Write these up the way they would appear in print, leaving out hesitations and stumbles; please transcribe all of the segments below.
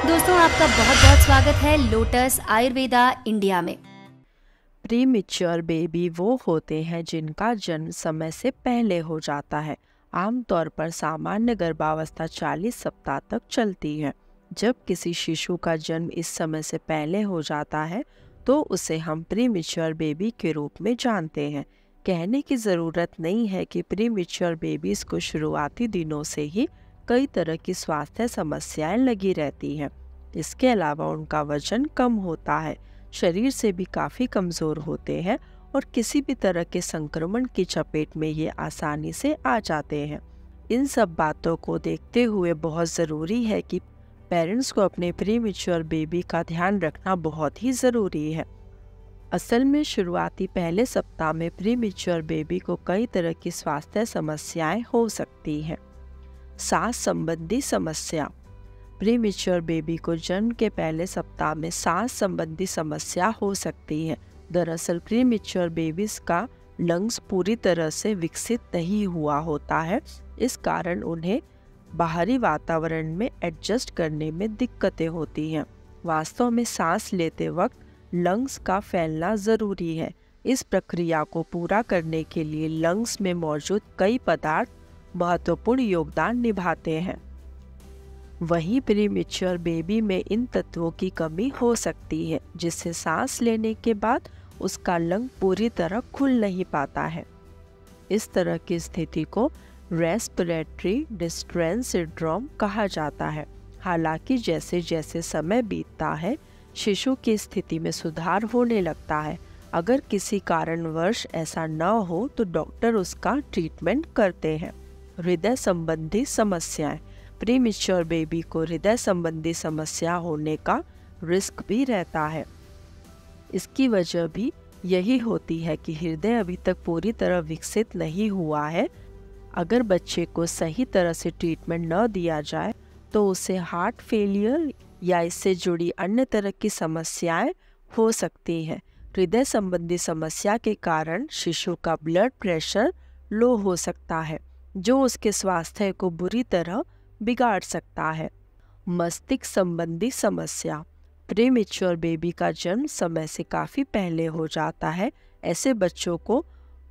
दोस्तों, आपका बहुत बहुत स्वागत है लोटस आयुर्वेदा इंडिया में। प्रीमेच्योर बेबी वो होते हैं जिनका जन्म समय से पहले हो जाता है। आमतौर पर सामान्य गर्भावस्था 40 सप्ताह तक चलती है। जब किसी शिशु का जन्म इस समय से पहले हो जाता है तो उसे हम प्रीमेच्योर बेबी के रूप में जानते हैं। कहने की ज़रूरत नहीं है कि प्रीमेच्योर बेबीज़ को शुरुआती दिनों से ही कई तरह की स्वास्थ्य समस्याएं लगी रहती हैं। इसके अलावा उनका वजन कम होता है, शरीर से भी काफ़ी कमज़ोर होते हैं और किसी भी तरह के संक्रमण की चपेट में ये आसानी से आ जाते हैं। इन सब बातों को देखते हुए बहुत ज़रूरी है कि पेरेंट्स को अपने प्रीमेच्योर बेबी का ध्यान रखना बहुत ही ज़रूरी है। असल में शुरुआती पहले सप्ताह में प्रीमेच्योर बेबी को कई तरह की स्वास्थ्य समस्याएं हो सकती हैं। सांस संबंधी समस्या। प्रीमेच्योर बेबी को जन्म के पहले सप्ताह में सांस संबंधी समस्या हो सकती है। दरअसल प्रीमेच्योर बेबीज का लंग्स पूरी तरह से विकसित नहीं हुआ होता है, इस कारण उन्हें बाहरी वातावरण में एडजस्ट करने में दिक्कतें होती हैं। वास्तव में सांस लेते वक्त लंग्स का फैलना ज़रूरी है। इस प्रक्रिया को पूरा करने के लिए लंग्स में मौजूद कई पदार्थ महत्वपूर्ण योगदान निभाते हैं। वहीं प्रीमेच्योर बेबी में इन तत्वों की कमी हो सकती है, जिससे सांस लेने के बाद उसका लंग पूरी तरह खुल नहीं पाता है। इस तरह की स्थिति को रेस्पिरेटरी डिस्ट्रेस सिंड्रोम कहा जाता है। हालांकि जैसे जैसे समय बीतता है शिशु की स्थिति में सुधार होने लगता है। अगर किसी कारणवश ऐसा न हो तो डॉक्टर उसका ट्रीटमेंट करते हैं। हृदय संबंधी समस्याएं। प्रीमेच्योर बेबी को हृदय संबंधी समस्या होने का रिस्क भी रहता है। इसकी वजह भी यही होती है कि हृदय अभी तक पूरी तरह विकसित नहीं हुआ है। अगर बच्चे को सही तरह से ट्रीटमेंट न दिया जाए तो उसे हार्ट फेलियर या इससे जुड़ी अन्य तरह की समस्याएं हो सकती हैं। हृदय संबंधी समस्या के कारण शिशु का ब्लड प्रेशर लो हो सकता है, जो उसके स्वास्थ्य को बुरी तरह बिगाड़ सकता है। मस्तिष्क संबंधी समस्या। प्रीमेच्योर बेबी का जन्म समय से काफ़ी पहले हो जाता है। ऐसे बच्चों को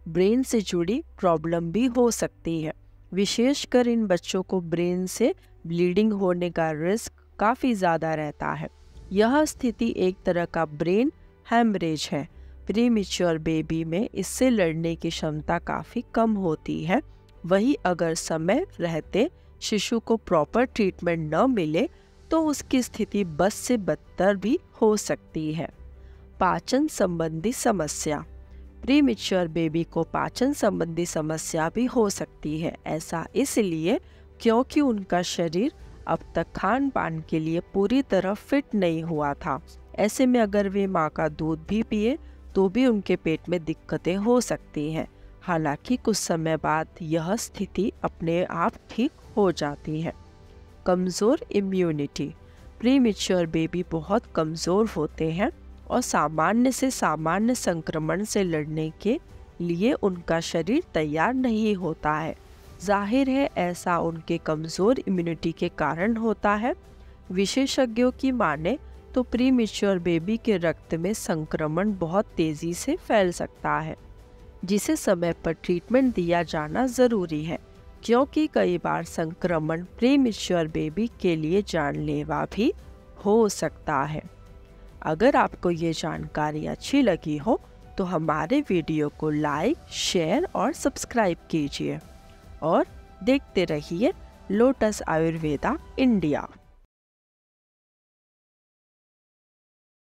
ब्रेन से जुड़ी प्रॉब्लम भी हो सकती है। विशेषकर इन बच्चों को ब्रेन से ब्लीडिंग होने का रिस्क काफ़ी ज़्यादा रहता है। यह स्थिति एक तरह का ब्रेन हेमरेज है। प्रीमेच्योर बेबी में इससे लड़ने की क्षमता काफ़ी कम होती है। वहीं अगर समय रहते शिशु को प्रॉपर ट्रीटमेंट न मिले तो उसकी स्थिति बद से बदतर भी हो सकती है। पाचन संबंधी समस्या। प्रीमेच्योर बेबी को पाचन संबंधी समस्या भी हो सकती है। ऐसा इसलिए क्योंकि उनका शरीर अब तक खान पान के लिए पूरी तरह फिट नहीं हुआ था। ऐसे में अगर वे माँ का दूध भी पिए तो भी उनके पेट में दिक्कतें हो सकती हैं। हालांकि कुछ समय बाद यह स्थिति अपने आप ठीक हो जाती है। कमज़ोर इम्यूनिटी। प्रीमेच्योर बेबी बहुत कमज़ोर होते हैं और सामान्य से सामान्य संक्रमण से लड़ने के लिए उनका शरीर तैयार नहीं होता है। जाहिर है ऐसा उनके कमज़ोर इम्यूनिटी के कारण होता है। विशेषज्ञों की माने तो प्रीमेच्योर बेबी के रक्त में संक्रमण बहुत तेज़ी से फैल सकता है, जिसे समय पर ट्रीटमेंट दिया जाना ज़रूरी है, क्योंकि कई बार संक्रमण प्रीमेच्योर बेबी के लिए जानलेवा भी हो सकता है। अगर आपको ये जानकारी अच्छी लगी हो तो हमारे वीडियो को लाइक, शेयर और सब्सक्राइब कीजिए और देखते रहिए लोटस आयुर्वेदा इंडिया।